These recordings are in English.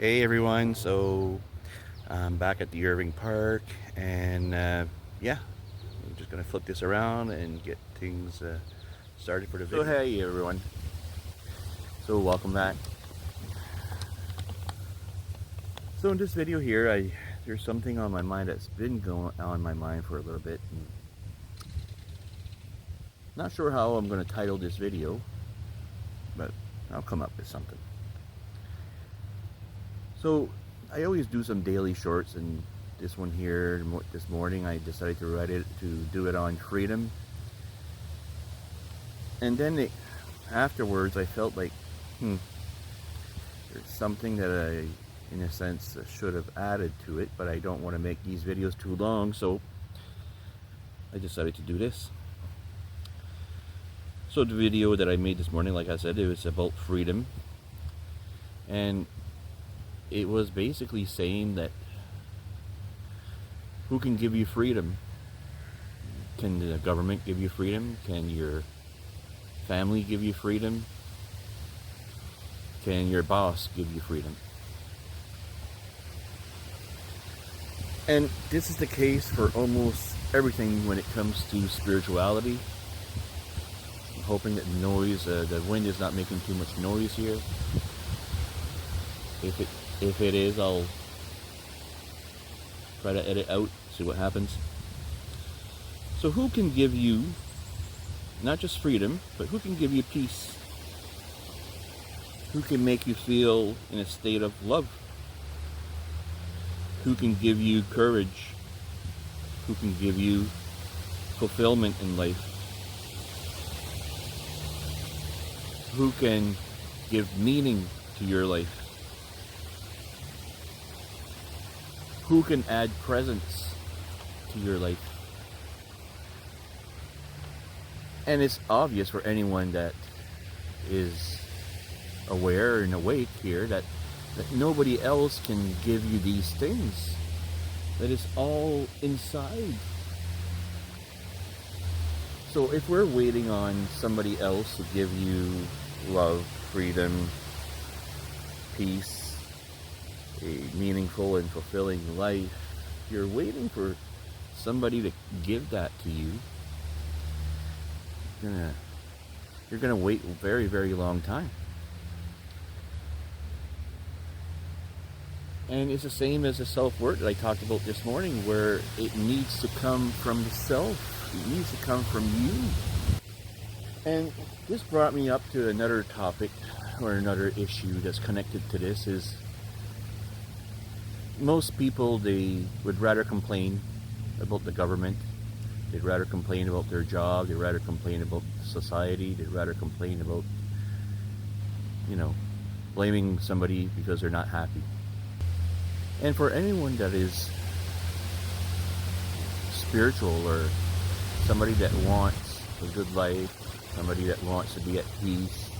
Hey everyone, so I'm back at the Irving Park, and yeah, I'm just gonna flip this around and get things started for the So video. hey everyone, so welcome back. So in this video here, there's something on my mind that's been going on my mind for a little bit. And not sure how I'm going to title this video, but I'll come up with something. So I always do some daily shorts, and this one here, this morning, I decided to do it on freedom. And then afterwards, I felt like, there's something that in a sense, should have added to it, but I don't want to make these videos too long, so I decided to do this. So the video that I made this morning, like I said, it was about freedom, and it was basically saying that who can give you freedom? Can the government give you freedom? Can your family give you freedom? Can your boss give you freedom? And this is the case for almost everything when it comes to spirituality. I'm hoping that the wind is not making too much noise here. If it is, I'll try to edit out, see what happens. So who can give you not just freedom, but who can give you peace? Who can make you feel in a state of love? Who can give you courage? Who can give you fulfillment in life? Who can give meaning to your life? Who can add presence to your life? And it's obvious for anyone that is aware and awake here that nobody else can give you these things. That is all inside. So if we're waiting on somebody else to give you love, freedom, peace, a meaningful and fulfilling life, you're waiting for somebody to give that to you, you're gonna wait a very, very long time. And it's the same as the self-worth that I talked about this morning, where it needs to come from the self. It needs to come from you. And this brought me up to another topic or another issue that's connected to this is most people, they would rather complain about the government. They'd rather complain about their job. They'd rather complain about society. They'd rather complain about, blaming somebody because they're not happy. And for anyone that is spiritual or somebody that wants a good life, somebody that wants to be at peace,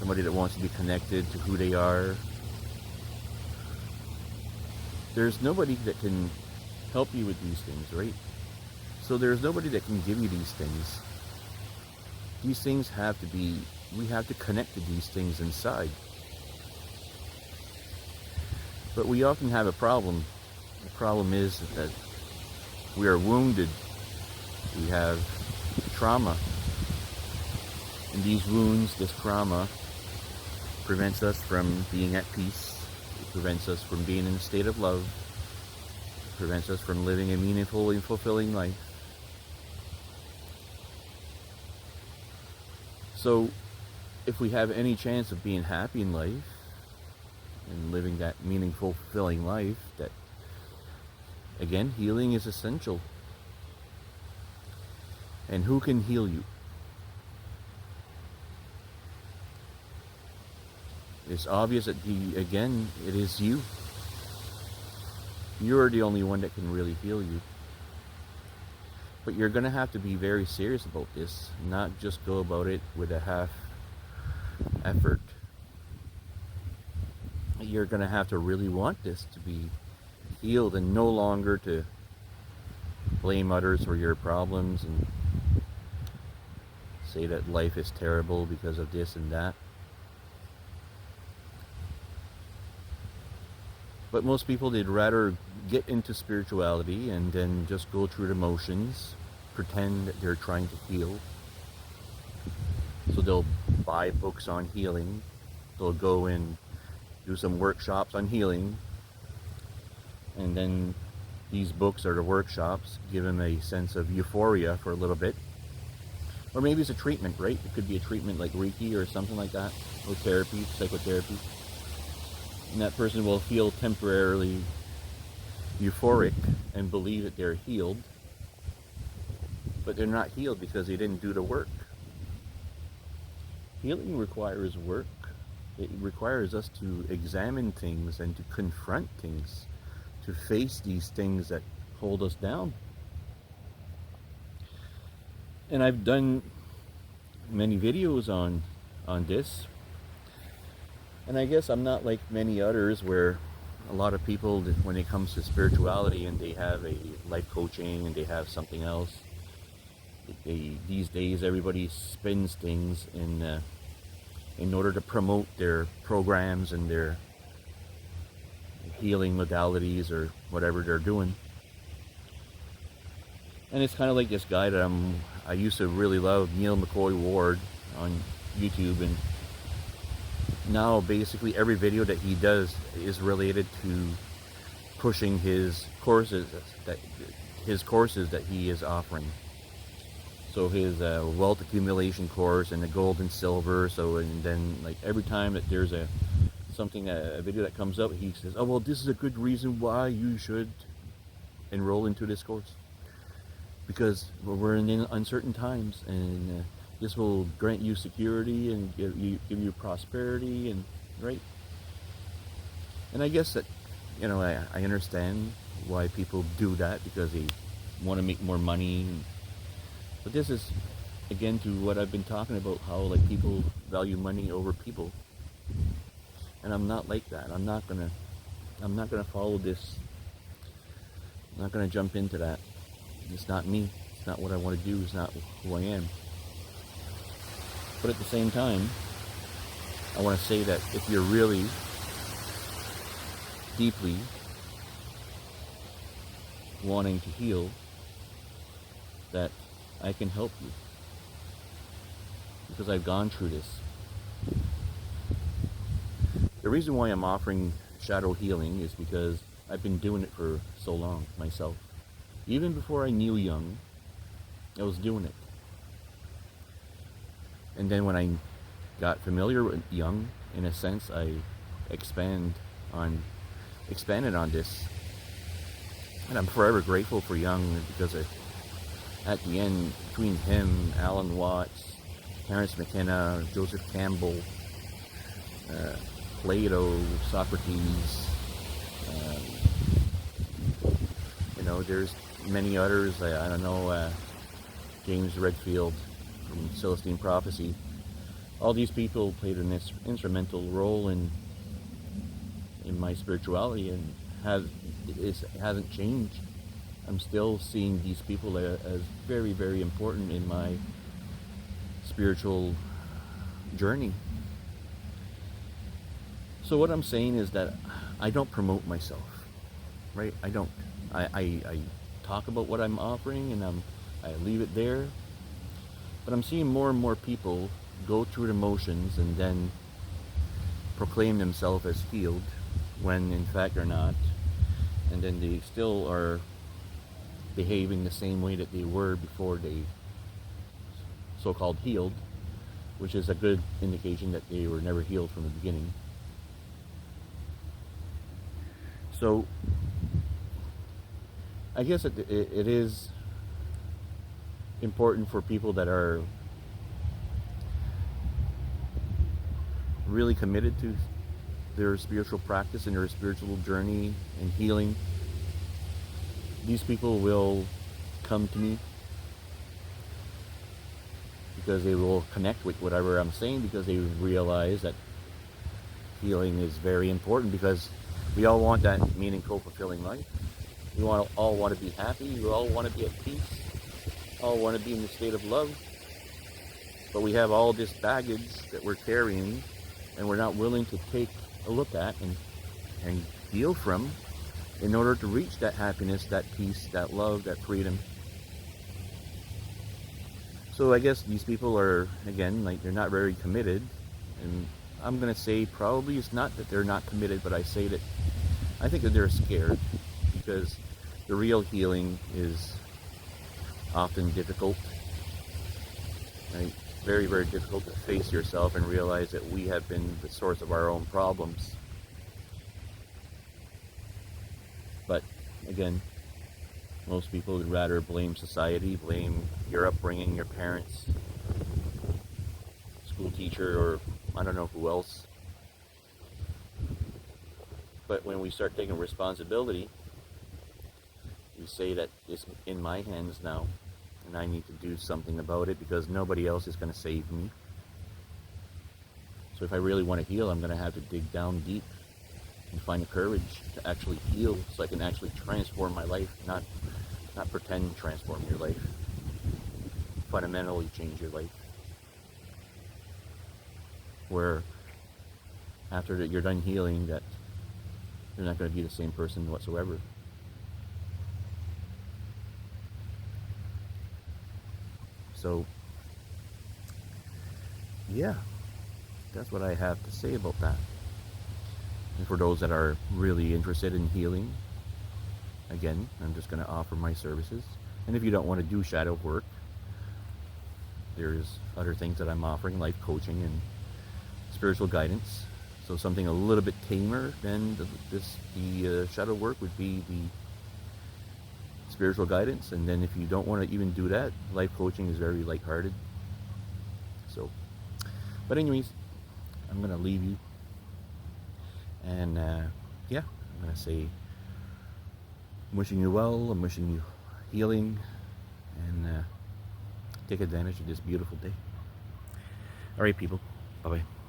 somebody that wants to be connected to who they are, there's nobody that can help you with these things, right? So there's nobody that can give you these things. These things we have to connect to these things inside. But we often have a problem. The problem is that we are wounded. We have trauma. And these wounds, this trauma, prevents us from being at peace. It prevents us from being in a state of love. It prevents us from living a meaningful and fulfilling life. So, if we have any chance of being happy in life, and living that meaningful, fulfilling life, that, again, healing is essential. And who can heal you? It's obvious that, again, it is you. You're the only one that can really heal you. But you're going to have to be very serious about this, not just go about it with a half effort. You're going to have to really want this to be healed and no longer to blame others for your problems and say that life is terrible because of this and that. But most people, they'd rather get into spirituality and then just go through the motions, pretend that they're trying to heal. So they'll buy books on healing. They'll go and do some workshops on healing. And then these books or the workshops give them a sense of euphoria for a little bit. Or maybe it's a treatment, right? It could be a treatment like Reiki or something like that, or therapy, psychotherapy. And that person will feel temporarily euphoric and believe that they're healed, but they're not healed because they didn't do the work. Healing requires work. It requires us to examine things and to confront things, to face these things that hold us down. And I've done many videos on this, and I guess I'm not like many others where a lot of people, when it comes to spirituality and they have a life coaching and they have something else, these days everybody spins things in order to promote their programs and their healing modalities or whatever they're doing. And it's kind of like this guy that I used to really love, Neil McCoy Ward, on YouTube, and now basically every video that he does is related to pushing his courses that he is offering. So his wealth accumulation course and the gold and silver. So, and then like every time that there's a video that comes up, he says, "Oh well, this is a good reason why you should enroll into this course, because we're in uncertain times, and this will grant you security and give you prosperity," and right. And I guess that, you know, I understand why people do that, because they want to make more money. But this is again to what I've been talking about, how like people value money over people. And I'm not like that. I'm not gonna follow this. I'm not gonna jump into that. It's not me. It's not what I want to do. It's not who I am. But at the same time, I want to say that if you're really deeply wanting to heal, that I can help you, because I've gone through this. The reason why I'm offering shadow healing is because I've been doing it for so long myself. Even before I knew Jung, I was doing it. And then when I got familiar with Jung, in a sense, I expanded on this. And I'm forever grateful for Jung, because at the end, between him, Alan Watts, Terence McKenna, Joseph Campbell, Plato, Socrates, you know, there's many others. I don't know, James Redfield from Celestine Prophecy. All these people played an instrumental role in my spirituality, and it hasn't changed. I'm still seeing these people as very, very important in my spiritual journey. So what I'm saying is that I don't promote myself, right? I don't. I talk about what I'm offering, and I leave it there. But I'm seeing more and more people go through the motions and then proclaim themselves as healed, when in fact they're not. And then they still are behaving the same way that they were before they so-called healed, which is a good indication that they were never healed from the beginning. So I guess it is important for people that are really committed to their spiritual practice and their spiritual journey and healing. These people will come to me because they will connect with whatever I'm saying, because they realize that healing is very important, because we all want that meaningful, fulfilling life. We all want to be happy. We all want to be at peace. All want to be in the state of love. But we have all this baggage that we're carrying, and we're not willing to take a look at and steal from in order to reach that happiness, that peace, that love, that freedom. So I guess these people are, again, like, they're not very committed. And I'm going to say probably it's not that they're not committed, but I say that I think that they're scared, because the real healing is often difficult, right? Very, very difficult to face yourself and realize that we have been the source of our own problems. But again, most people would rather blame society, blame your upbringing, your parents, school teacher, or I don't know who else. But when we start taking responsibility, we say that it's in my hands now, and I need to do something about it because nobody else is going to save me. So if I really want to heal, I'm going to have to dig down deep and find the courage to actually heal, so I can actually transform my life, not pretend to transform your life. Fundamentally change your life. Where after that you're done healing, that you're not going to be the same person whatsoever. So, yeah, that's what I have to say about that. And for those that are really interested in healing, again, I'm just going to offer my services. And if you don't want to do shadow work, there's other things that I'm offering, life coaching and spiritual guidance. So something a little bit tamer than the shadow work would be the spiritual guidance. And then if you don't want to even do that, life coaching is very lighthearted. So, but anyways, I'm going to leave you. And yeah, I'm going to say, I'm wishing you well, I'm wishing you healing, and take advantage of this beautiful day. All right, people. Bye-bye.